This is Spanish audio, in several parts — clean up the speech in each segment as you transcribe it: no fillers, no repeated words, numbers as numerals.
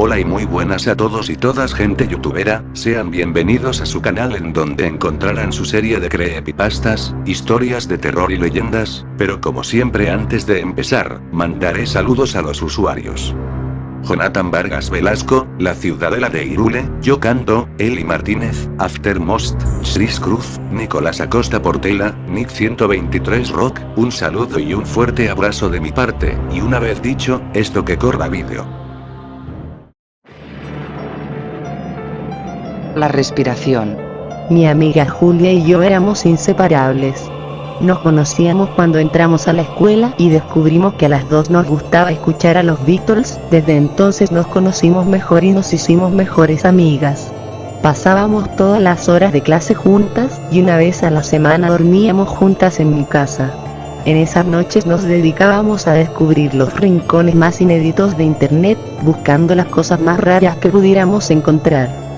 Hola y muy buenas a todos y todas gente youtubera, sean bienvenidos a su canal en donde encontrarán su serie de creepypastas, historias de terror y leyendas, pero como siempre antes de empezar, mandaré saludos a los usuarios. Jonathan Vargas Velasco, La Ciudadela de Irule, Yo Canto, Eli Martínez, Aftermost, Chris Cruz, Nicolás Acosta Portela, Nick 123 Rock, un saludo y un fuerte abrazo de mi parte, y una vez dicho, esto que corra vídeo. La respiración. Mi amiga Julia y yo éramos inseparables. Nos conocíamos cuando entramos a la escuela y descubrimos que a las dos nos gustaba escuchar a los Beatles. Desde entonces nos conocimos mejor y nos hicimos mejores amigas. Pasábamos todas las horas de clase juntas y una vez a la semana dormíamos juntas en mi casa. En esas noches nos dedicábamos a descubrir los rincones más inéditos de internet, buscando las cosas más raras que pudiéramos encontrar.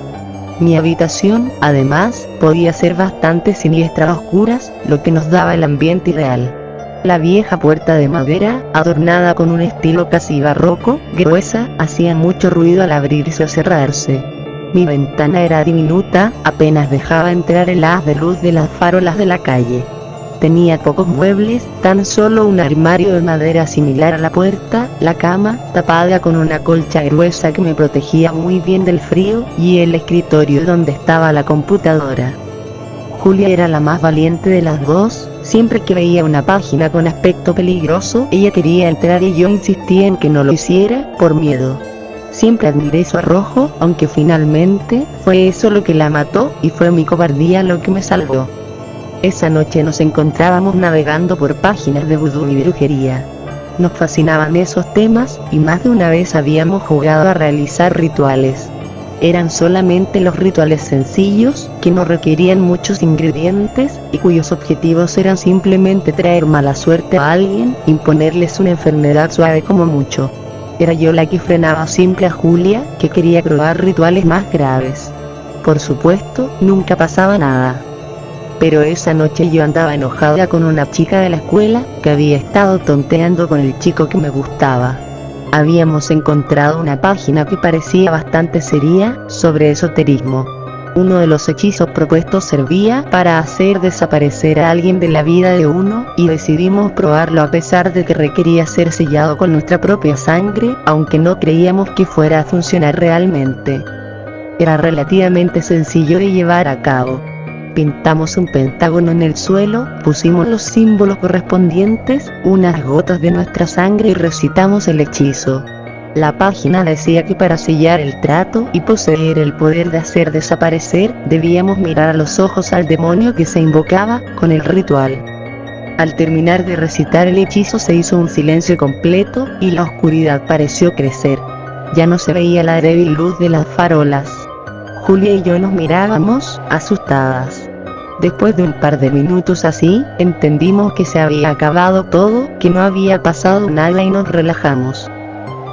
Mi habitación, además, podía ser bastante siniestra a oscuras, lo que nos daba el ambiente ideal. La vieja puerta de madera, adornada con un estilo casi barroco, gruesa, hacía mucho ruido al abrirse o cerrarse. Mi ventana era diminuta, apenas dejaba entrar el haz de luz de las farolas de la calle. Tenía pocos muebles, tan solo un armario de madera similar a la puerta, la cama, tapada con una colcha gruesa que me protegía muy bien del frío, y el escritorio donde estaba la computadora. Julia era la más valiente de las dos, siempre que veía una página con aspecto peligroso, ella quería entrar y yo insistía en que no lo hiciera, por miedo. Siempre admiré su arrojo, aunque finalmente, fue eso lo que la mató, y fue mi cobardía lo que me salvó. Esa noche nos encontrábamos navegando por páginas de vudú y brujería. Nos fascinaban esos temas, y más de una vez habíamos jugado a realizar rituales. Eran solamente los rituales sencillos, que no requerían muchos ingredientes, y cuyos objetivos eran simplemente traer mala suerte a alguien, imponerles una enfermedad suave como mucho. Era yo la que frenaba siempre a Julia, que quería probar rituales más graves. Por supuesto, nunca pasaba nada. Pero esa noche yo andaba enojada con una chica de la escuela, que había estado tonteando con el chico que me gustaba. Habíamos encontrado una página que parecía bastante seria, sobre esoterismo. Uno de los hechizos propuestos servía para hacer desaparecer a alguien de la vida de uno, y decidimos probarlo a pesar de que requería ser sellado con nuestra propia sangre, aunque no creíamos que fuera a funcionar realmente. Era relativamente sencillo de llevar a cabo. Pintamos un pentágono en el suelo, pusimos los símbolos correspondientes, unas gotas de nuestra sangre y recitamos el hechizo. La página decía que para sellar el trato y poseer el poder de hacer desaparecer, debíamos mirar a los ojos al demonio que se invocaba, con el ritual. Al terminar de recitar el hechizo se hizo un silencio completo, y la oscuridad pareció crecer. Ya no se veía la débil luz de las farolas. Julia y yo nos mirábamos, asustadas. Después de un par de minutos así, entendimos que se había acabado todo, que no había pasado nada y nos relajamos.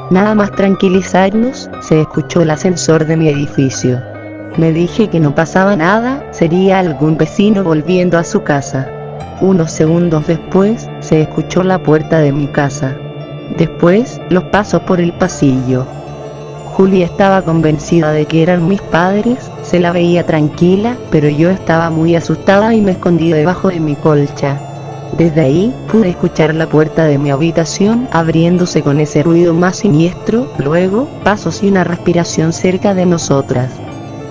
Nada más tranquilizarnos, se escuchó el ascensor de mi edificio. Me dije que no pasaba nada, sería algún vecino volviendo a su casa. Unos segundos después, se escuchó la puerta de mi casa. Después, los pasos por el pasillo. Julia estaba convencida de que eran mis padres, se la veía tranquila, pero yo estaba muy asustada y me escondí debajo de mi colcha. Desde ahí, pude escuchar la puerta de mi habitación abriéndose con ese ruido más siniestro, luego, pasos y una respiración cerca de nosotras.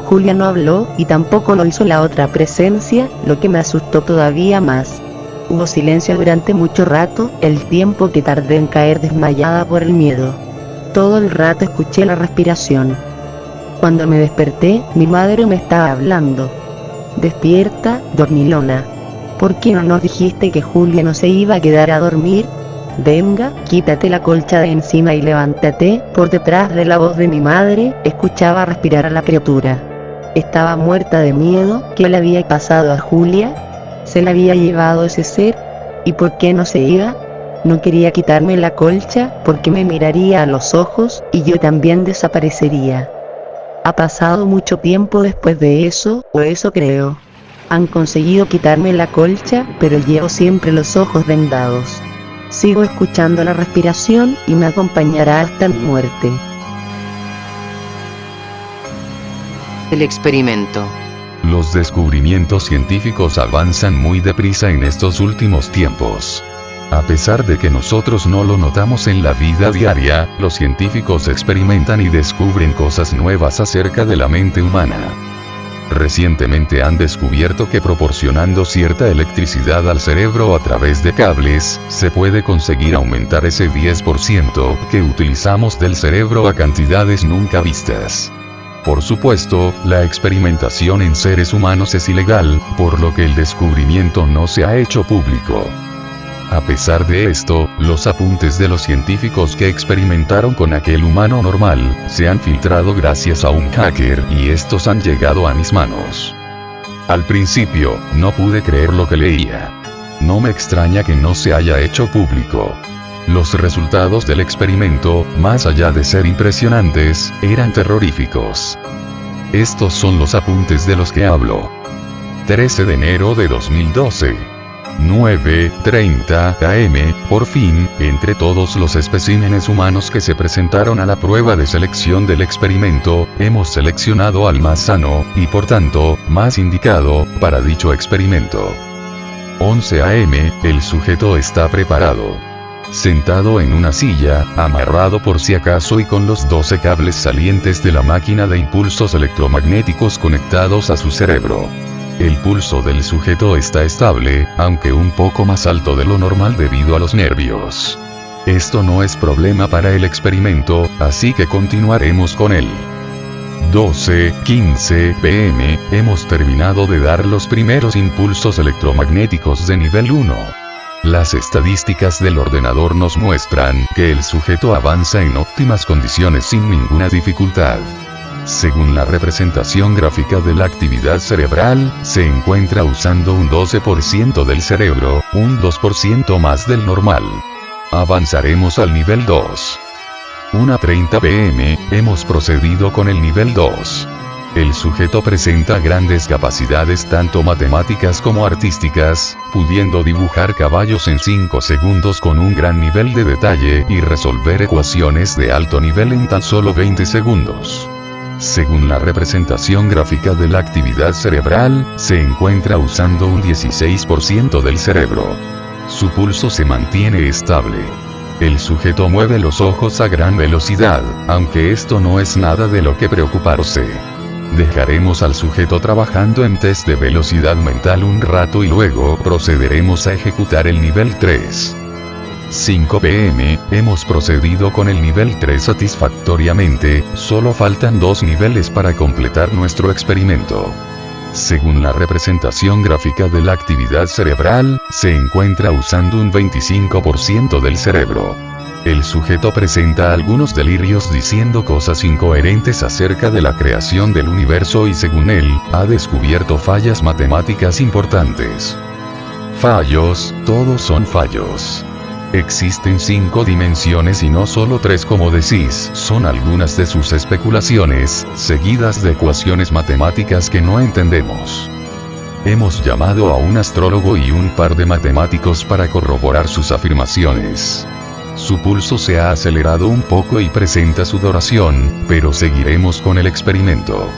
Julia no habló, y tampoco lo hizo la otra presencia, lo que me asustó todavía más. Hubo silencio durante mucho rato, el tiempo que tardé en caer desmayada por el miedo. Todo el rato escuché la respiración. Cuando me desperté, mi madre me estaba hablando. Despierta, dormilona. ¿Por qué no nos dijiste que Julia no se iba a quedar a dormir? Venga, quítate la colcha de encima y levántate. Por detrás de la voz de mi madre, escuchaba respirar a la criatura. Estaba muerta de miedo. ¿Qué le había pasado a Julia? ¿Se la había llevado ese ser? ¿Y por qué no se iba? No quería quitarme la colcha, porque me miraría a los ojos, y yo también desaparecería. Ha pasado mucho tiempo después de eso, o eso creo. Han conseguido quitarme la colcha, pero llevo siempre los ojos vendados. Sigo escuchando la respiración, y me acompañará hasta mi muerte. El experimento. Los descubrimientos científicos avanzan muy deprisa en estos últimos tiempos. A pesar de que nosotros no lo notamos en la vida diaria, los científicos experimentan y descubren cosas nuevas acerca de la mente humana. Recientemente han descubierto que proporcionando cierta electricidad al cerebro a través de cables, se puede conseguir aumentar ese 10% que utilizamos del cerebro a cantidades nunca vistas. Por supuesto, la experimentación en seres humanos es ilegal, por lo que el descubrimiento no se ha hecho público. A pesar de esto, los apuntes de los científicos que experimentaron con aquel humano normal, se han filtrado gracias a un hacker y estos han llegado a mis manos. Al principio, no pude creer lo que leía. No me extraña que no se haya hecho público. Los resultados del experimento, más allá de ser impresionantes, eran terroríficos. Estos son los apuntes de los que hablo. 13 de enero de 2012. 9:30 am, por fin, entre todos los especímenes humanos que se presentaron a la prueba de selección del experimento, hemos seleccionado al más sano, y por tanto, más indicado, para dicho experimento. 11 am, el sujeto está preparado. Sentado en una silla, amarrado por si acaso y con los 12 cables salientes de la máquina de impulsos electromagnéticos conectados a su cerebro. El pulso del sujeto está estable, aunque un poco más alto de lo normal debido a los nervios. Esto no es problema para el experimento, así que continuaremos con él. 12:15 pm, hemos terminado de dar los primeros impulsos electromagnéticos de nivel 1. Las estadísticas del ordenador nos muestran que el sujeto avanza en óptimas condiciones sin ninguna dificultad. Según la representación gráfica de la actividad cerebral, se encuentra usando un 12% del cerebro, un 2% más del normal. Avanzaremos al nivel 2. 1:30 pm, hemos procedido con el nivel 2. El sujeto presenta grandes capacidades tanto matemáticas como artísticas, pudiendo dibujar caballos en 5 segundos con un gran nivel de detalle y resolver ecuaciones de alto nivel en tan solo 20 segundos. Según la representación gráfica de la actividad cerebral, se encuentra usando un 16% del cerebro. Su pulso se mantiene estable. El sujeto mueve los ojos a gran velocidad, aunque esto no es nada de lo que preocuparse. Dejaremos al sujeto trabajando en test de velocidad mental un rato y luego procederemos a ejecutar el nivel 3. 5 pm, hemos procedido con el nivel 3 satisfactoriamente, solo faltan 2 niveles para completar nuestro experimento. Según la representación gráfica de la actividad cerebral, se encuentra usando un 25% del cerebro. El sujeto presenta algunos delirios diciendo cosas incoherentes acerca de la creación del universo y según él, ha descubierto fallas matemáticas importantes. Fallos, todos son fallos. Existen 5 dimensiones y no solo 3 como decís, son algunas de sus especulaciones, seguidas de ecuaciones matemáticas que no entendemos. Hemos llamado a un astrólogo y un par de matemáticos para corroborar sus afirmaciones. Su pulso se ha acelerado un poco y presenta sudoración, pero seguiremos con el experimento.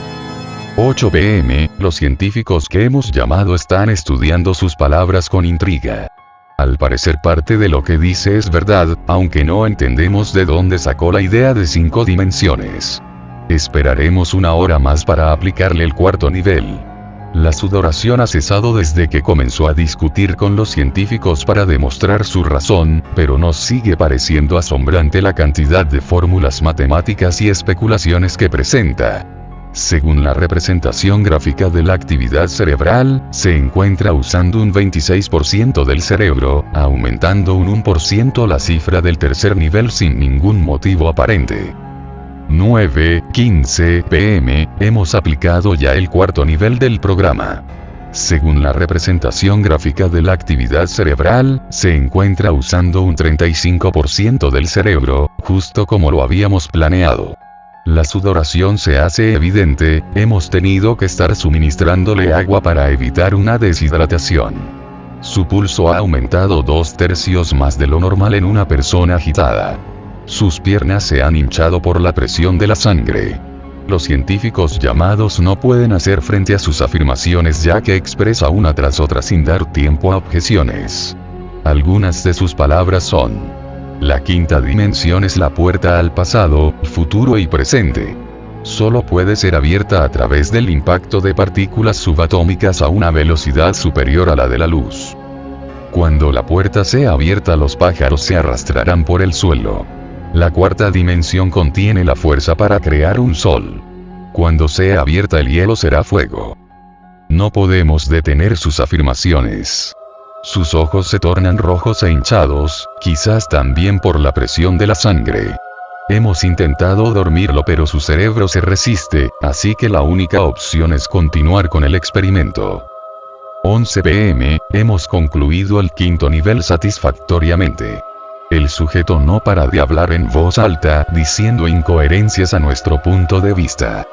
8 pm, los científicos que hemos llamado están estudiando sus palabras con intriga. Al parecer parte de lo que dice es verdad, aunque no entendemos de dónde sacó la idea de 5 dimensiones. Esperaremos una hora más para aplicarle el cuarto nivel. La sudoración ha cesado desde que comenzó a discutir con los científicos para demostrar su razón, pero nos sigue pareciendo asombrante la cantidad de fórmulas matemáticas y especulaciones que presenta. Según la representación gráfica de la actividad cerebral, se encuentra usando un 26% del cerebro, aumentando un 1% la cifra del tercer nivel sin ningún motivo aparente. 9:15 pm, hemos aplicado ya el cuarto nivel del programa. Según la representación gráfica de la actividad cerebral, se encuentra usando un 35% del cerebro, justo como lo habíamos planeado. La sudoración se hace evidente, hemos tenido que estar suministrándole agua para evitar una deshidratación. Su pulso ha aumentado 2/3 más de lo normal en una persona agitada. Sus piernas se han hinchado por la presión de la sangre. Los científicos llamados no pueden hacer frente a sus afirmaciones ya que expresa una tras otra sin dar tiempo a objeciones. Algunas de sus palabras son: la quinta dimensión es la puerta al pasado, futuro y presente. Solo puede ser abierta a través del impacto de partículas subatómicas a una velocidad superior a la de la luz. Cuando la puerta sea abierta, los pájaros se arrastrarán por el suelo. La cuarta dimensión contiene la fuerza para crear un sol. Cuando sea abierta, el hielo será fuego. No podemos detener sus afirmaciones. Sus ojos se tornan rojos e hinchados, quizás también por la presión de la sangre. Hemos intentado dormirlo, pero su cerebro se resiste, así que la única opción es continuar con el experimento. 11 p.m., hemos concluido el quinto nivel satisfactoriamente. El sujeto no para de hablar en voz alta, diciendo incoherencias a nuestro punto de vista.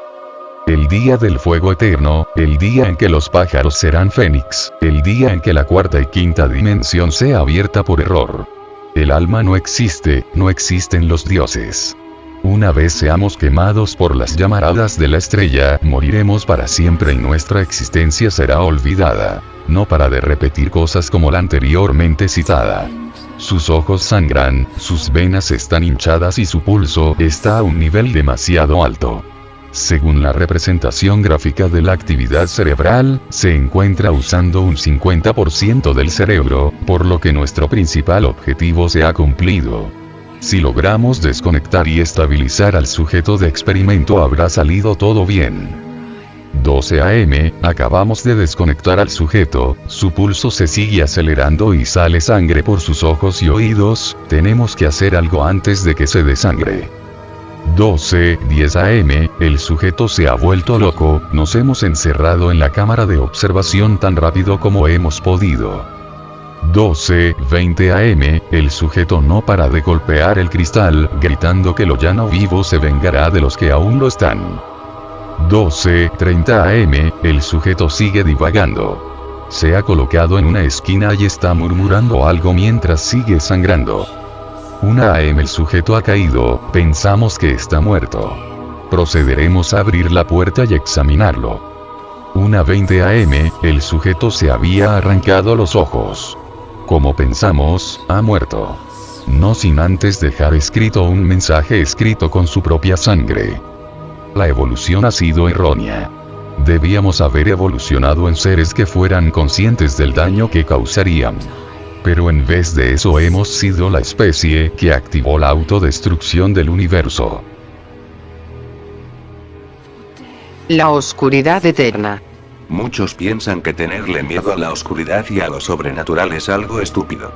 El día del fuego eterno, el día en que los pájaros serán fénix, el día en que la cuarta y quinta dimensión sea abierta por error. El alma no existe, no existen los dioses. Una vez seamos quemados por las llamaradas de la estrella, moriremos para siempre y nuestra existencia será olvidada. No para de repetir cosas como la anteriormente citada. Sus ojos sangran, sus venas están hinchadas y su pulso está a un nivel demasiado alto. Según la representación gráfica de la actividad cerebral, se encuentra usando un 50% del cerebro, por lo que nuestro principal objetivo se ha cumplido. Si logramos desconectar y estabilizar al sujeto de experimento, habrá salido todo bien. 12 a.m., acabamos de desconectar al sujeto, su pulso se sigue acelerando y sale sangre por sus ojos y oídos, tenemos que hacer algo antes de que se desangre. 12:10 a.m., el sujeto se ha vuelto loco, nos hemos encerrado en la cámara de observación tan rápido como hemos podido. 12:20 a.m., el sujeto no para de golpear el cristal, gritando que lo ya no vivo se vengará de los que aún lo están. 12:30 a.m., el sujeto sigue divagando. Se ha colocado en una esquina y está murmurando algo mientras sigue sangrando. 1 a.m., el sujeto ha caído, pensamos que está muerto. Procederemos a abrir la puerta y examinarlo. 1:20 a.m., el sujeto se había arrancado los ojos. Como pensamos, ha muerto. No sin antes dejar escrito un mensaje escrito con su propia sangre. La evolución ha sido errónea. Debíamos haber evolucionado en seres que fueran conscientes del daño que causarían. Pero en vez de eso hemos sido la especie que activó la autodestrucción del universo. La oscuridad eterna. Muchos piensan que tenerle miedo a la oscuridad y a lo sobrenatural es algo estúpido.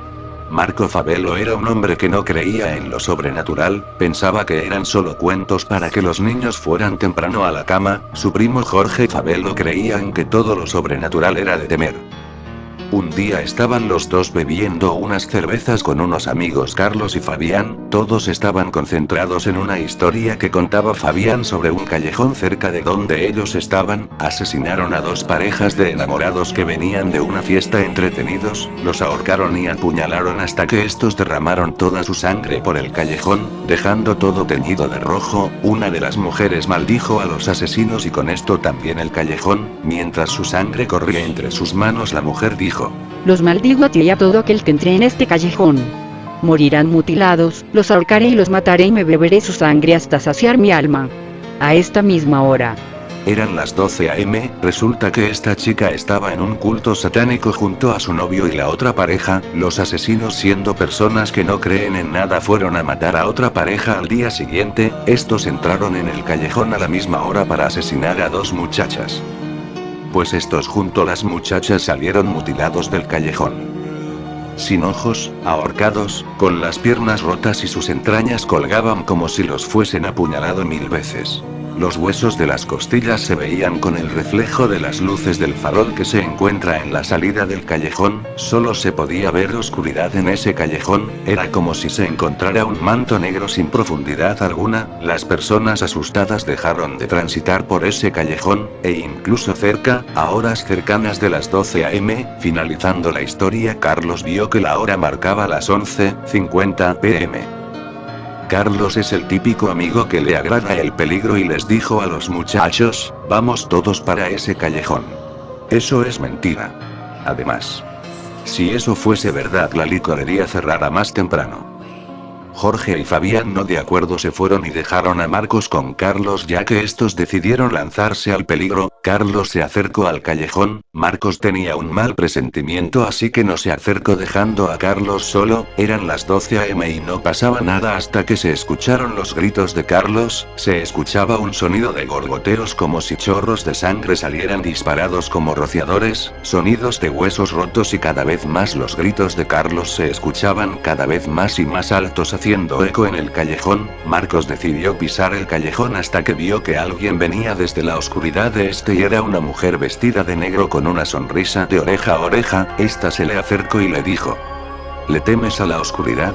Marco Fabelo era un hombre que no creía en lo sobrenatural, pensaba que eran solo cuentos para que los niños fueran temprano a la cama. Su primo Jorge Fabelo creía en que todo lo sobrenatural era de temer. Un día estaban los dos bebiendo unas cervezas con unos amigos, Carlos y Fabián, todos estaban concentrados en una historia que contaba Fabián sobre un callejón cerca de donde ellos estaban. Asesinaron a dos parejas de enamorados que venían de una fiesta entretenidos, los ahorcaron y apuñalaron hasta que estos derramaron toda su sangre por el callejón, dejando todo teñido de rojo. Una de las mujeres maldijo a los asesinos y con esto también el callejón. Mientras su sangre corría entre sus manos, la mujer dijo: los maldigo a ti y a todo aquel que entre en este callejón. Morirán mutilados, los ahorcaré y los mataré y me beberé su sangre hasta saciar mi alma. A esta misma hora. Eran las 12 a.m., resulta que esta chica estaba en un culto satánico junto a su novio y la otra pareja. Los asesinos, siendo personas que no creen en nada, fueron a matar a otra pareja al día siguiente. Estos entraron en el callejón a la misma hora para asesinar a dos muchachas. Pues estos junto a las muchachas salieron mutilados del callejón. Sin ojos, ahorcados, con las piernas rotas y sus entrañas colgaban como si los fuesen apuñalado 1000 veces. Los huesos de las costillas se veían con el reflejo de las luces del farol que se encuentra en la salida del callejón. Solo se podía ver oscuridad en ese callejón, era como si se encontrara un manto negro sin profundidad alguna. Las personas asustadas dejaron de transitar por ese callejón, e incluso cerca, a horas cercanas de las 12 a.m., finalizando la historia, Carlos vio que la hora marcaba las 11:50 p.m. Carlos es el típico amigo que le agrada el peligro y les dijo a los muchachos, vamos todos para ese callejón. Eso es mentira. Además, si eso fuese verdad, la licorería cerrará más temprano. Jorge y Fabián, no de acuerdo, se fueron y dejaron a Marcos con Carlos, ya que estos decidieron lanzarse al peligro. Carlos se acercó al callejón, Marcos tenía un mal presentimiento, así que no se acercó, dejando a Carlos solo. Eran las 12 AM y no pasaba nada hasta que se escucharon los gritos de Carlos. Se escuchaba un sonido de gorgoteos como si chorros de sangre salieran disparados como rociadores, sonidos de huesos rotos, y cada vez más los gritos de Carlos se escuchaban cada vez más y más altos, haciendo eco en el callejón. Marcos decidió pisar el callejón hasta que vio que alguien venía desde la oscuridad de este, y era una mujer vestida de negro con una sonrisa de oreja a oreja. Esta se le acercó y le dijo: ¿Le temes a la oscuridad?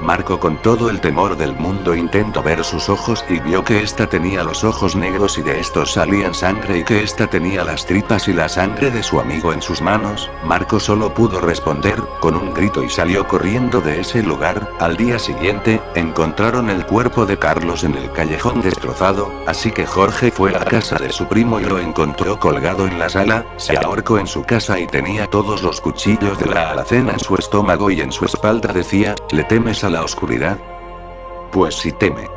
Marco, con todo el temor del mundo, intentó ver sus ojos y vio que ésta tenía los ojos negros y de estos salían sangre, y que ésta tenía las tripas y la sangre de su amigo en sus manos. Marco solo pudo responder con un grito y salió corriendo de ese lugar. Al día siguiente, encontraron el cuerpo de Carlos en el callejón destrozado, así que Jorge fue a la casa de su primo y lo encontró colgado en la sala. Se ahorcó en su casa y tenía todos los cuchillos de la alacena en su estómago, y en su espalda decía: ¿Le temes a la oscuridad? Pues sí teme.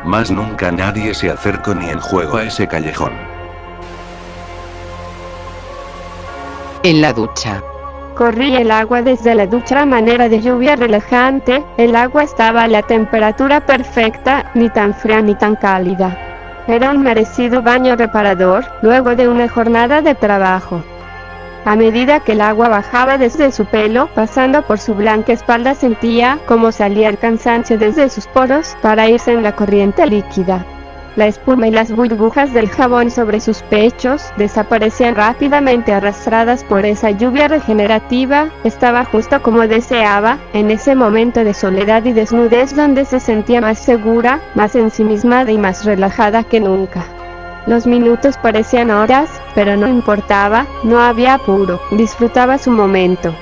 Más nunca nadie se acercó ni en juego a ese callejón. En la ducha. Corría el agua desde la ducha a manera de lluvia relajante. El agua estaba a la temperatura perfecta, ni tan fría ni tan cálida. Era un merecido baño reparador, luego de una jornada de trabajo. A medida que el agua bajaba desde su pelo, pasando por su blanca espalda, sentía cómo salía el cansancio desde sus poros para irse en la corriente líquida. La espuma y las burbujas del jabón sobre sus pechos desaparecían rápidamente, arrastradas por esa lluvia regenerativa. Estaba justo como deseaba, en ese momento de soledad y desnudez donde se sentía más segura, más ensimismada y más relajada que nunca. Los minutos parecían horas, pero no importaba, no había apuro, disfrutaba su momento.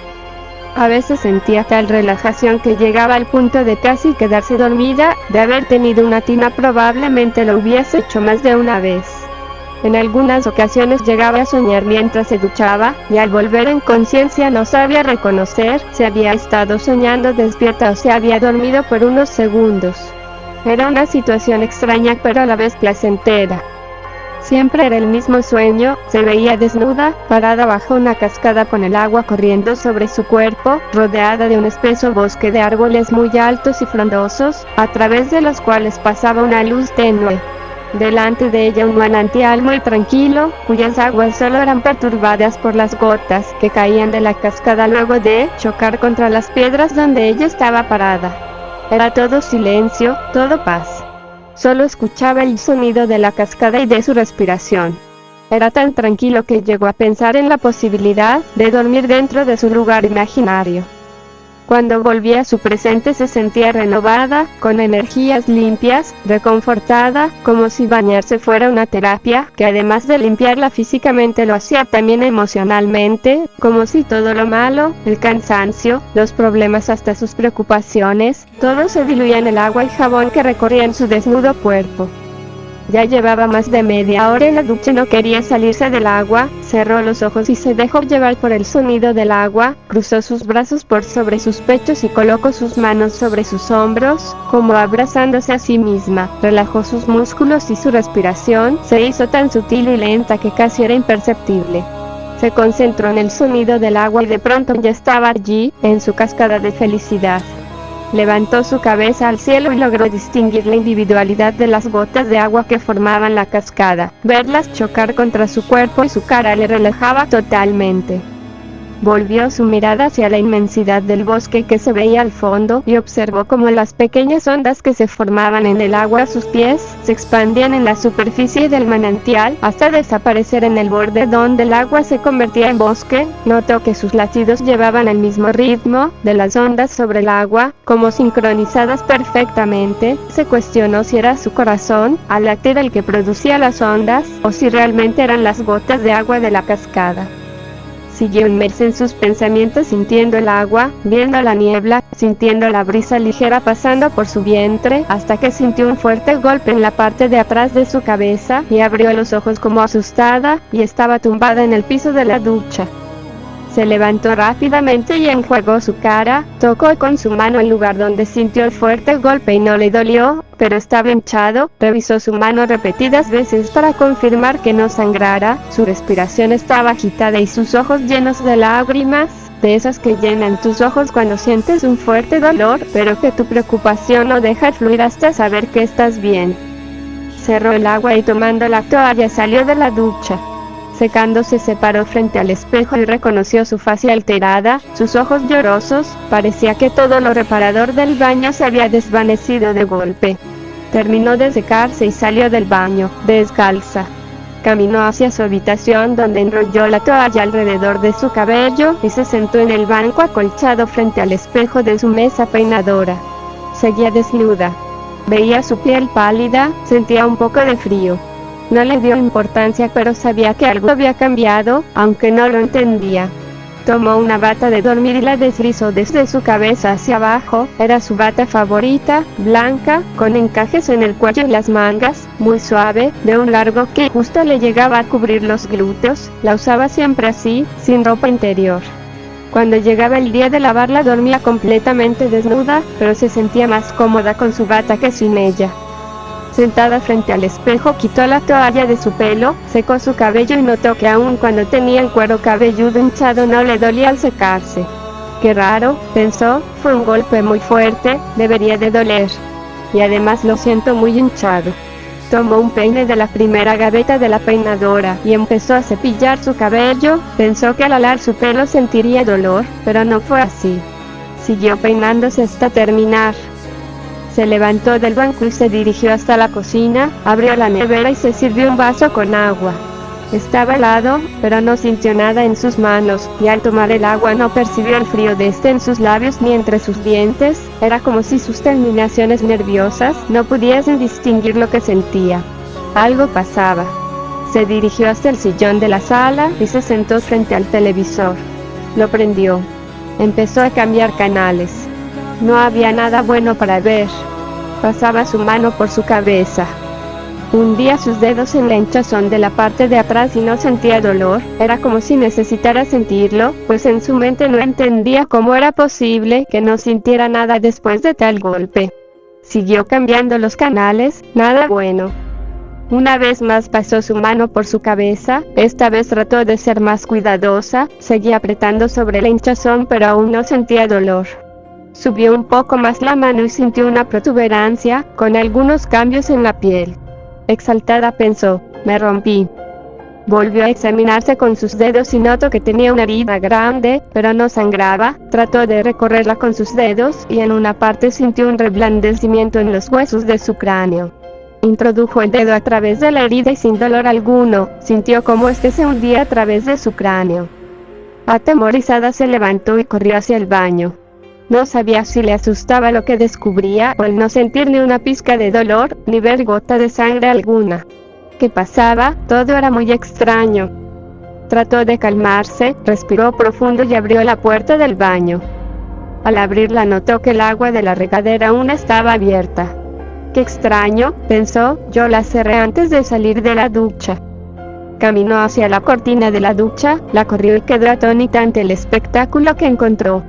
A veces sentía tal relajación que llegaba al punto de casi quedarse dormida. De haber tenido una tina probablemente lo hubiese hecho más de una vez. En algunas ocasiones llegaba a soñar mientras se duchaba, y al volver en conciencia no sabía reconocer si había estado soñando despierta o se había dormido por unos segundos. Era una situación extraña pero a la vez placentera. Siempre era el mismo sueño. Se veía desnuda, parada bajo una cascada con el agua corriendo sobre su cuerpo, rodeada de un espeso bosque de árboles muy altos y frondosos, a través de los cuales pasaba una luz tenue. Delante de ella un manantial muy tranquilo, cuyas aguas solo eran perturbadas por las gotas que caían de la cascada luego de chocar contra las piedras donde ella estaba parada. Era todo silencio, todo paz. Solo escuchaba el sonido de la cascada y de su respiración. Era tan tranquilo que llegó a pensar en la posibilidad de dormir dentro de su lugar imaginario. Cuando volvía a su presente se sentía renovada, con energías limpias, reconfortada, como si bañarse fuera una terapia, que además de limpiarla físicamente lo hacía también emocionalmente, como si todo lo malo, el cansancio, los problemas, hasta sus preocupaciones, todo se diluía en el agua y jabón que recorrían su desnudo cuerpo. Ya llevaba más de media hora en la ducha y no quería salirse del agua. Cerró los ojos y se dejó llevar por el sonido del agua. Cruzó sus brazos por sobre sus pechos y colocó sus manos sobre sus hombros, como abrazándose a sí misma. Relajó sus músculos y su respiración se hizo tan sutil y lenta que casi era imperceptible. Se concentró en el sonido del agua y de pronto ya estaba allí, en su cascada de felicidad. Levantó su cabeza al cielo y logró distinguir la individualidad de las gotas de agua que formaban la cascada. Verlas chocar contra su cuerpo y su cara le relajaba totalmente. Volvió su mirada hacia la inmensidad del bosque que se veía al fondo y observó cómo las pequeñas ondas que se formaban en el agua a sus pies se expandían en la superficie del manantial hasta desaparecer en el borde donde el agua se convertía en bosque. Notó que sus latidos llevaban el mismo ritmo de las ondas sobre el agua, como sincronizadas perfectamente. Se cuestionó si era su corazón al latir el que producía las ondas o si realmente eran las gotas de agua de la cascada. Siguió inmersa en sus pensamientos, sintiendo el agua, viendo la niebla, sintiendo la brisa ligera pasando por su vientre, hasta que sintió un fuerte golpe en la parte de atrás de su cabeza, y abrió los ojos como asustada, y estaba tumbada en el piso de la ducha. Se levantó rápidamente y enjuagó su cara, tocó con su mano el lugar donde sintió el fuerte golpe y no le dolió, pero estaba hinchado, revisó su mano repetidas veces para confirmar que no sangrara, su respiración estaba agitada y sus ojos llenos de lágrimas, de esas que llenan tus ojos cuando sientes un fuerte dolor, pero que tu preocupación no deja fluir hasta saber que estás bien. Cerró el agua y tomando la toalla salió de la ducha. Secándose se paró frente al espejo y reconoció su faz alterada, sus ojos llorosos, parecía que todo lo reparador del baño se había desvanecido de golpe. Terminó de secarse y salió del baño, descalza. Caminó hacia su habitación donde enrolló la toalla alrededor de su cabello y se sentó en el banco acolchado frente al espejo de su mesa peinadora. Seguía desnuda. Veía su piel pálida, sentía un poco de frío. No le dio importancia, pero sabía que algo había cambiado, aunque no lo entendía. Tomó una bata de dormir y la deslizó desde su cabeza hacia abajo. Era su bata favorita, blanca, con encajes en el cuello y las mangas, muy suave, de un largo que justo le llegaba a cubrir los glúteos. La usaba siempre así, sin ropa interior. Cuando llegaba el día de lavarla dormía completamente desnuda, pero se sentía más cómoda con su bata que sin ella. Sentada frente al espejo quitó la toalla de su pelo, secó su cabello y notó que aun cuando tenía el cuero cabelludo hinchado no le dolía al secarse. Qué raro, pensó, fue un golpe muy fuerte, debería de doler. Y además lo siento muy hinchado. Tomó un peine de la primera gaveta de la peinadora y empezó a cepillar su cabello, pensó que al alar su pelo sentiría dolor, pero no fue así. Siguió peinándose hasta terminar. Se levantó del banco y se dirigió hasta la cocina, abrió la nevera y se sirvió un vaso con agua. Estaba helado, pero no sintió nada en sus manos, y al tomar el agua no percibió el frío de este en sus labios ni entre sus dientes, era como si sus terminaciones nerviosas no pudiesen distinguir lo que sentía. Algo pasaba. Se dirigió hasta el sillón de la sala y se sentó frente al televisor. Lo prendió. Empezó a cambiar canales. No había nada bueno para ver. Pasaba su mano por su cabeza. Hundía sus dedos en la hinchazón de la parte de atrás y no sentía dolor. Era como si necesitara sentirlo, pues en su mente no entendía cómo era posible que no sintiera nada después de tal golpe. Siguió cambiando los canales, nada bueno. Una vez más pasó su mano por su cabeza, esta vez trató de ser más cuidadosa, seguía apretando sobre la hinchazón pero aún no sentía dolor. Subió un poco más la mano y sintió una protuberancia, con algunos cambios en la piel. Exaltada pensó, me rompí. Volvió a examinarse con sus dedos y notó que tenía una herida grande, pero no sangraba. Trató de recorrerla con sus dedos y en una parte sintió un reblandecimiento en los huesos de su cráneo. Introdujo el dedo a través de la herida y sin dolor alguno, sintió como este se hundía a través de su cráneo. Atemorizada se levantó y corrió hacia el baño. No sabía si le asustaba lo que descubría o el no sentir ni una pizca de dolor, ni ver gota de sangre alguna. ¿Qué pasaba? Todo era muy extraño. Trató de calmarse, respiró profundo y abrió la puerta del baño. Al abrirla notó que el agua de la regadera aún estaba abierta. Qué extraño, pensó, yo la cerré antes de salir de la ducha. Caminó hacia la cortina de la ducha, la corrió y quedó atónita ante el espectáculo que encontró.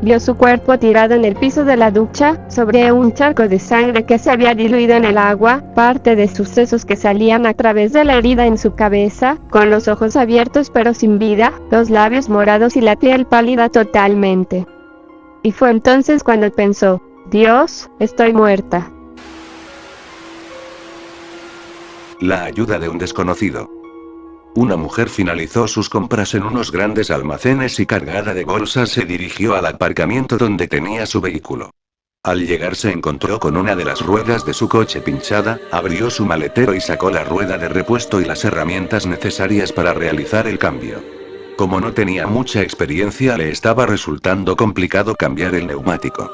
Vio su cuerpo tirado en el piso de la ducha, sobre un charco de sangre que se había diluido en el agua, parte de sus sesos que salían a través de la herida en su cabeza, con los ojos abiertos pero sin vida, los labios morados y la piel pálida totalmente. Y fue entonces cuando pensó, Dios, estoy muerta. La ayuda de un desconocido. Una mujer finalizó sus compras en unos grandes almacenes y cargada de bolsas se dirigió al aparcamiento donde tenía su vehículo. Al llegar se encontró con una de las ruedas de su coche pinchada, abrió su maletero y sacó la rueda de repuesto y las herramientas necesarias para realizar el cambio. Como no tenía mucha experiencia le estaba resultando complicado cambiar el neumático.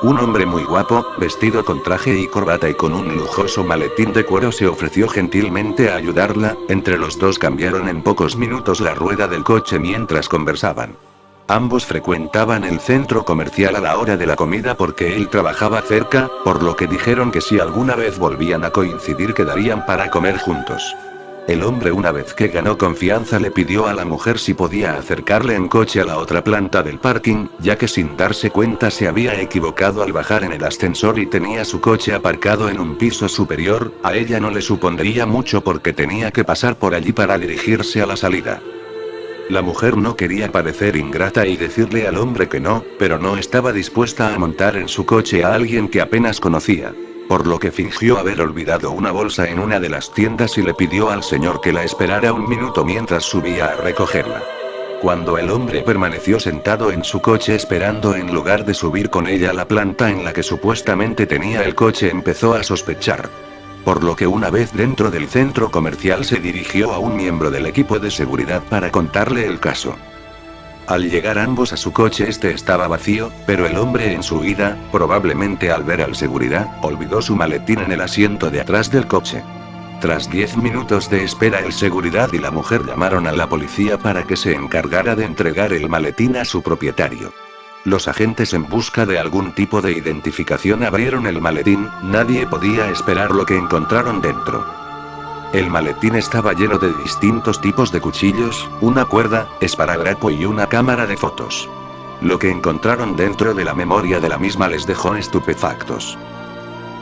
Un hombre muy guapo, vestido con traje y corbata y con un lujoso maletín de cuero se ofreció gentilmente a ayudarla. Entre los dos cambiaron en pocos minutos la rueda del coche mientras conversaban. Ambos frecuentaban el centro comercial a la hora de la comida porque él trabajaba cerca, por lo que dijeron que si alguna vez volvían a coincidir quedarían para comer juntos. El hombre, una vez que ganó confianza, le pidió a la mujer si podía acercarle en coche a la otra planta del parking, ya que sin darse cuenta se había equivocado al bajar en el ascensor y tenía su coche aparcado en un piso superior. A ella no le supondría mucho porque tenía que pasar por allí para dirigirse a la salida. La mujer no quería parecer ingrata y decirle al hombre que no, pero no estaba dispuesta a montar en su coche a alguien que apenas conocía. Por lo que fingió haber olvidado una bolsa en una de las tiendas y le pidió al señor que la esperara un minuto mientras subía a recogerla. Cuando el hombre permaneció sentado en su coche esperando en lugar de subir con ella a la planta en la que supuestamente tenía el coche, empezó a sospechar. Por lo que una vez dentro del centro comercial se dirigió a un miembro del equipo de seguridad para contarle el caso. Al llegar ambos a su coche, este estaba vacío, pero el hombre en su huida, probablemente al ver al seguridad, olvidó su maletín en el asiento de atrás del coche. Tras 10 minutos de espera, el seguridad y la mujer llamaron a la policía para que se encargara de entregar el maletín a su propietario. Los agentes, en busca de algún tipo de identificación, abrieron el maletín. Nadie podía esperar lo que encontraron dentro. El maletín estaba lleno de distintos tipos de cuchillos, una cuerda, esparadrapo y una cámara de fotos. Lo que encontraron dentro de la memoria de la misma les dejó estupefactos.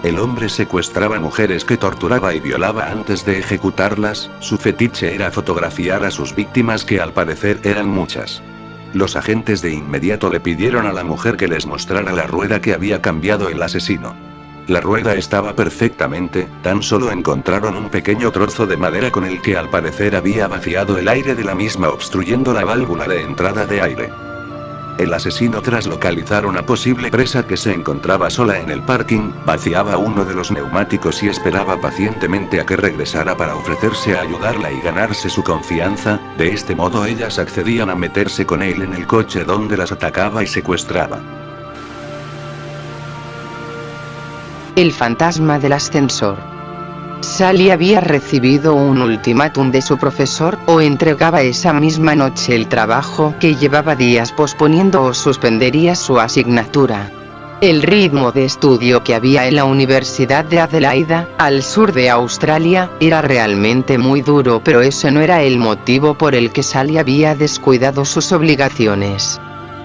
El hombre secuestraba mujeres que torturaba y violaba antes de ejecutarlas. Su fetiche era fotografiar a sus víctimas, que al parecer eran muchas. Los agentes de inmediato le pidieron a la mujer que les mostrara la rueda que había cambiado el asesino. La rueda estaba perfectamente, tan solo encontraron un pequeño trozo de madera con el que al parecer había vaciado el aire de la misma, obstruyendo la válvula de entrada de aire. El asesino, tras localizar una posible presa que se encontraba sola en el parking, vaciaba uno de los neumáticos y esperaba pacientemente a que regresara para ofrecerse a ayudarla y ganarse su confianza. De este modo ellas accedían a meterse con él en el coche, donde las atacaba y secuestraba. El fantasma del ascensor. Sally había recibido un ultimátum de su profesor: o entregaba esa misma noche el trabajo que llevaba días posponiendo, o suspendería su asignatura. El ritmo de estudio que había en la Universidad de Adelaida, al sur de Australia, era realmente muy duro, pero ese no era el motivo por el que Sally había descuidado sus obligaciones.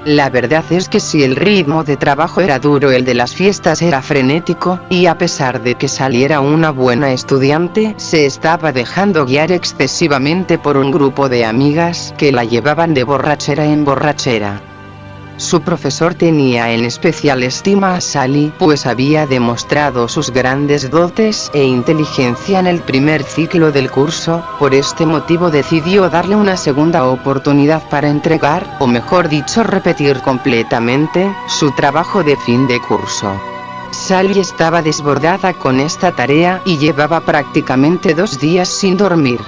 La verdad es que si el ritmo de trabajo era duro, el de las fiestas era frenético, y a pesar de que Sally era una buena estudiante, se estaba dejando guiar excesivamente por un grupo de amigas que la llevaban de borrachera en borrachera. Su profesor tenía en especial estima a Sally, pues había demostrado sus grandes dotes e inteligencia en el primer ciclo del curso. Por este motivo decidió darle una segunda oportunidad para entregar, o mejor dicho repetir completamente, su trabajo de fin de curso. Sally estaba desbordada con esta tarea y llevaba prácticamente 2 días sin dormir.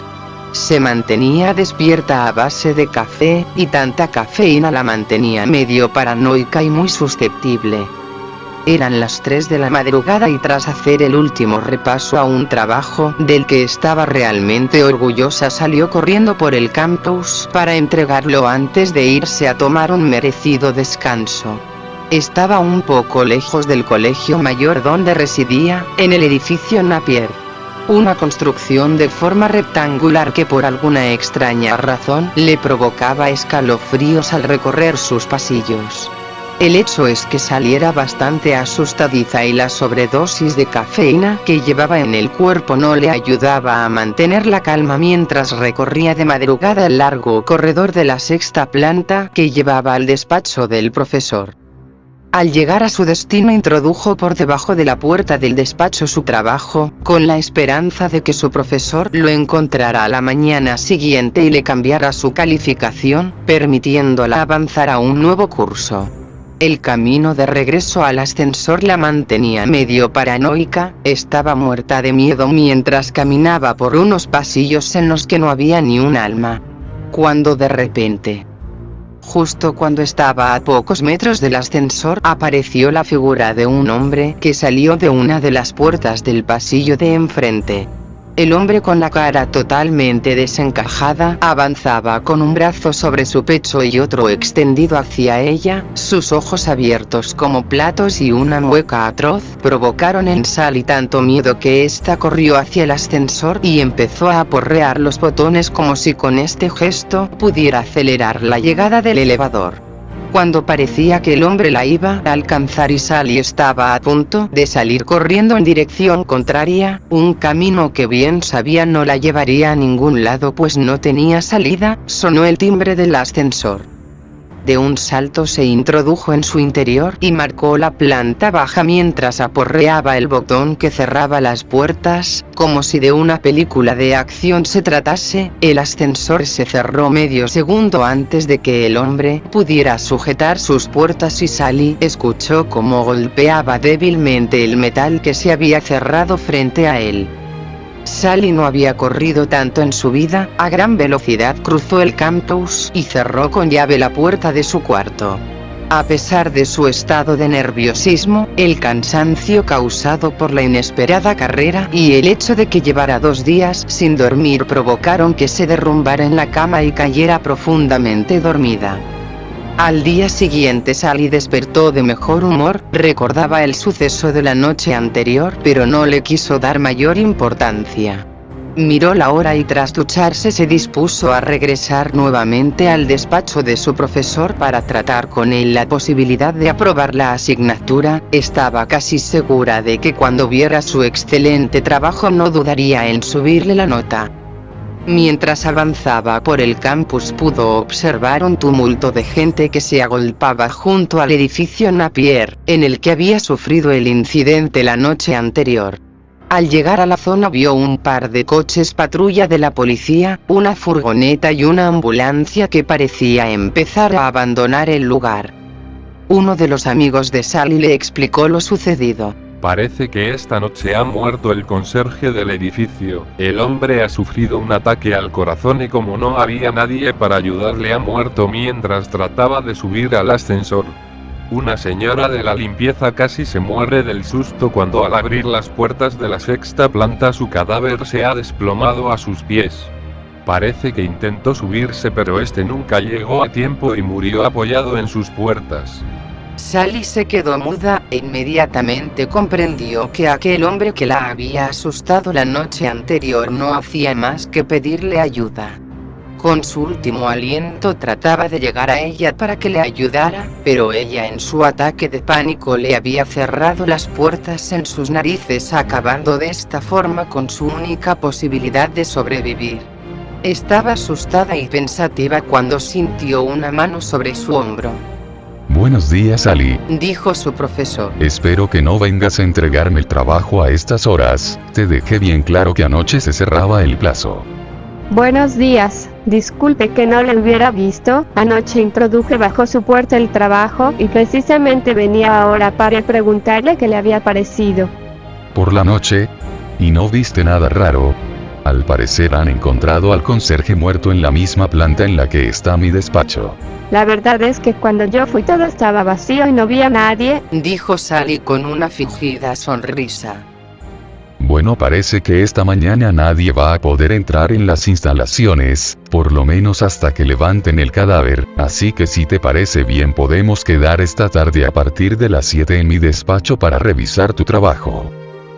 Se mantenía despierta a base de café, y tanta cafeína la mantenía medio paranoica y muy susceptible. Eran las 3 de la madrugada y tras hacer el último repaso a un trabajo del que estaba realmente orgullosa, salió corriendo por el campus para entregarlo antes de irse a tomar un merecido descanso. Estaba un poco lejos del colegio mayor donde residía, en el edificio Napier. Una construcción de forma rectangular que por alguna extraña razón le provocaba escalofríos al recorrer sus pasillos. El hecho es que saliera bastante asustadiza y la sobredosis de cafeína que llevaba en el cuerpo no le ayudaba a mantener la calma mientras recorría de madrugada el largo corredor de la 6ª planta que llevaba al despacho del profesor. Al llegar a su destino, introdujo por debajo de la puerta del despacho su trabajo, con la esperanza de que su profesor lo encontrara a la mañana siguiente y le cambiara su calificación, permitiéndola avanzar a un nuevo curso. El camino de regreso al ascensor la mantenía medio paranoica, estaba muerta de miedo mientras caminaba por unos pasillos en los que no había ni un alma. Cuando de repente, Justo cuando estaba a pocos metros del ascensor, apareció la figura de un hombre que salió de una de las puertas del pasillo de enfrente. El hombre, con la cara totalmente desencajada, avanzaba con un brazo sobre su pecho y otro extendido hacia ella. Sus ojos abiertos como platos y una mueca atroz provocaron en Sally tanto miedo que ésta corrió hacia el ascensor y empezó a aporrear los botones como si con este gesto pudiera acelerar la llegada del elevador. Cuando parecía que el hombre la iba a alcanzar y Sally estaba a punto de salir corriendo en dirección contraria, un camino que bien sabía no la llevaría a ningún lado pues no tenía salida, sonó el timbre del ascensor. De un salto se introdujo en su interior y marcó la planta baja mientras aporreaba el botón que cerraba las puertas. Como si de una película de acción se tratase, el ascensor se cerró medio segundo antes de que el hombre pudiera sujetar sus puertas y Sally escuchó cómo golpeaba débilmente el metal que se había cerrado frente a él. Sally no había corrido tanto en su vida. A gran velocidad cruzó el campus y cerró con llave la puerta de su cuarto. A pesar de su estado de nerviosismo, el cansancio causado por la inesperada carrera y el hecho de que llevara 2 días sin dormir provocaron que se derrumbara en la cama y cayera profundamente dormida. Al día siguiente Sally despertó de mejor humor, recordaba el suceso de la noche anterior pero no le quiso dar mayor importancia. Miró la hora y tras ducharse se dispuso a regresar nuevamente al despacho de su profesor para tratar con él la posibilidad de aprobar la asignatura. Estaba casi segura de que cuando viera su excelente trabajo no dudaría en subirle la nota. Mientras avanzaba por el campus pudo observar un tumulto de gente que se agolpaba junto al edificio Napier, en el que había sufrido el incidente la noche anterior. Al llegar a la zona vio un par de coches patrulla de la policía, una furgoneta y una ambulancia que parecía empezar a abandonar el lugar. Uno de los amigos de Sally le explicó lo sucedido. Parece que esta noche ha muerto el conserje del edificio. El hombre ha sufrido un ataque al corazón y como no había nadie para ayudarle ha muerto mientras trataba de subir al ascensor. Una señora de la limpieza casi se muere del susto cuando al abrir las puertas de la 6ª planta su cadáver se ha desplomado a sus pies. Parece que intentó subirse pero este nunca llegó a tiempo y murió apoyado en sus puertas. Sally se quedó muda e inmediatamente comprendió que aquel hombre que la había asustado la noche anterior no hacía más que pedirle ayuda. Con su último aliento trataba de llegar a ella para que le ayudara, pero ella en su ataque de pánico le había cerrado las puertas en sus narices, acabando de esta forma con su única posibilidad de sobrevivir. Estaba asustada y pensativa cuando sintió una mano sobre su hombro. Buenos días, Sally, dijo su profesor. Espero que no vengas a entregarme el trabajo a estas horas. Te dejé bien claro que anoche se cerraba el plazo. Buenos días, disculpe que no le hubiera visto. Anoche introduje bajo su puerta el trabajo y precisamente venía ahora para preguntarle qué le había parecido. ¿Por la noche? ¿Y no viste nada raro? Al parecer han encontrado al conserje muerto en la misma planta en la que está mi despacho. La verdad es que cuando yo fui todo estaba vacío y no vi a nadie, dijo Sally con una fingida sonrisa. Bueno, parece que esta mañana nadie va a poder entrar en las instalaciones, por lo menos hasta que levanten el cadáver, así que si te parece bien podemos quedar esta tarde a partir de las 7 en mi despacho para revisar tu trabajo.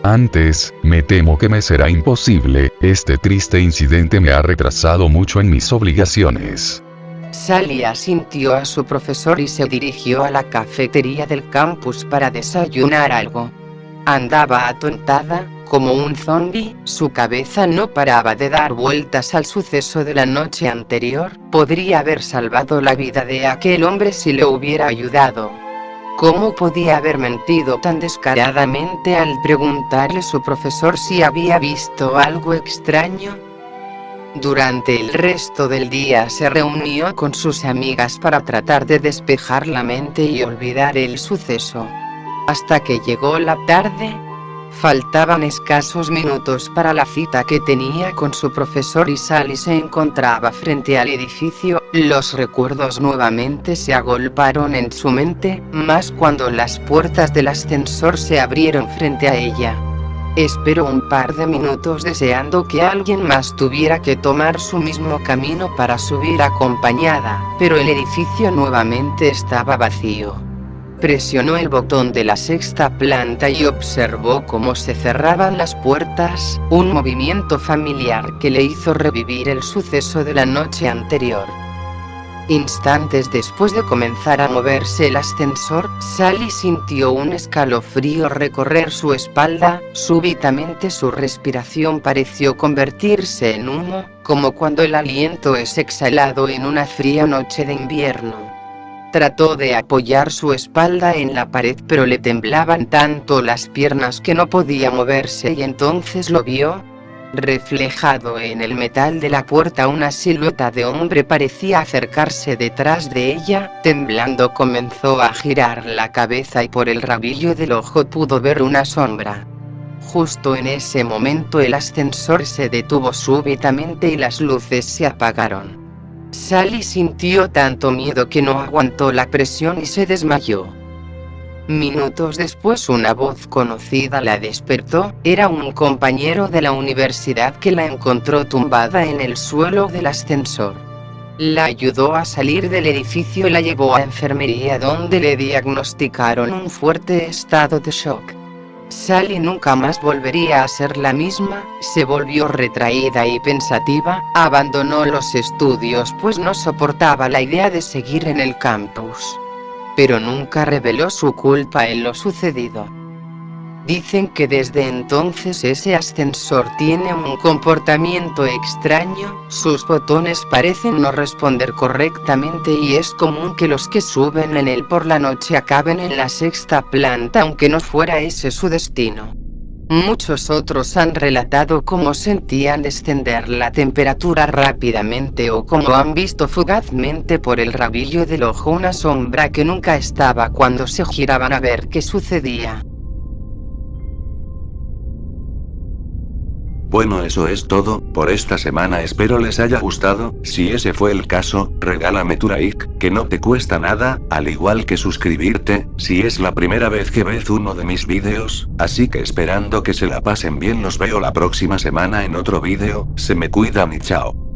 Antes, me temo que me será imposible, este triste incidente me ha retrasado mucho en mis obligaciones. Sally asintió a su profesor y se dirigió a la cafetería del campus para desayunar algo. Andaba atontada, como un zombi, su cabeza no paraba de dar vueltas al suceso de la noche anterior. Podría haber salvado la vida de aquel hombre si le hubiera ayudado. ¿Cómo podía haber mentido tan descaradamente al preguntarle a su profesor si había visto algo extraño? Durante el resto del día se reunió con sus amigas para tratar de despejar la mente y olvidar el suceso. Hasta que llegó la tarde. Faltaban escasos minutos para la cita que tenía con su profesor y Sally se encontraba frente al edificio. Los recuerdos nuevamente se agolparon en su mente, más cuando las puertas del ascensor se abrieron frente a ella. Esperó un par de minutos deseando que alguien más tuviera que tomar su mismo camino para subir acompañada, pero el edificio nuevamente estaba vacío. Presionó el botón de la sexta planta y observó cómo se cerraban las puertas, un movimiento familiar que le hizo revivir el suceso de la noche anterior. Instantes después de comenzar a moverse el ascensor, Sally sintió un escalofrío recorrer su espalda. Súbitamente su respiración pareció convertirse en humo, como cuando el aliento es exhalado en una fría noche de invierno. Trató de apoyar su espalda en la pared, pero le temblaban tanto las piernas que no podía moverse, y entonces lo vio. Reflejado en el metal de la puerta, una silueta de hombre parecía acercarse detrás de ella. Temblando comenzó a girar la cabeza y por el rabillo del ojo pudo ver una sombra. Justo en ese momento el ascensor se detuvo súbitamente y las luces se apagaron. Sally sintió tanto miedo que no aguantó la presión y se desmayó. Minutos después una voz conocida la despertó. Era un compañero de la universidad que la encontró tumbada en el suelo del ascensor. La ayudó a salir del edificio y la llevó a enfermería, donde le diagnosticaron un fuerte estado de shock. Sally nunca más volvería a ser la misma. Se volvió retraída y pensativa. Abandonó los estudios pues no soportaba la idea de seguir en el campus. Pero nunca reveló su culpa en lo sucedido. Dicen que desde entonces ese ascensor tiene un comportamiento extraño. Sus botones parecen no responder correctamente y es común que los que suben en él por la noche acaben en la sexta planta, aunque no fuera ese su destino. Muchos otros han relatado cómo sentían descender la temperatura rápidamente o cómo han visto fugazmente por el rabillo del ojo una sombra que nunca estaba cuando se giraban a ver qué sucedía. Bueno, eso es todo por esta semana, espero les haya gustado. Si ese fue el caso, regálame tu like, que no te cuesta nada, al igual que suscribirte, si es la primera vez que ves uno de mis vídeos. Así que esperando que se la pasen bien, los veo la próxima semana en otro vídeo. Se me cuidan y chao.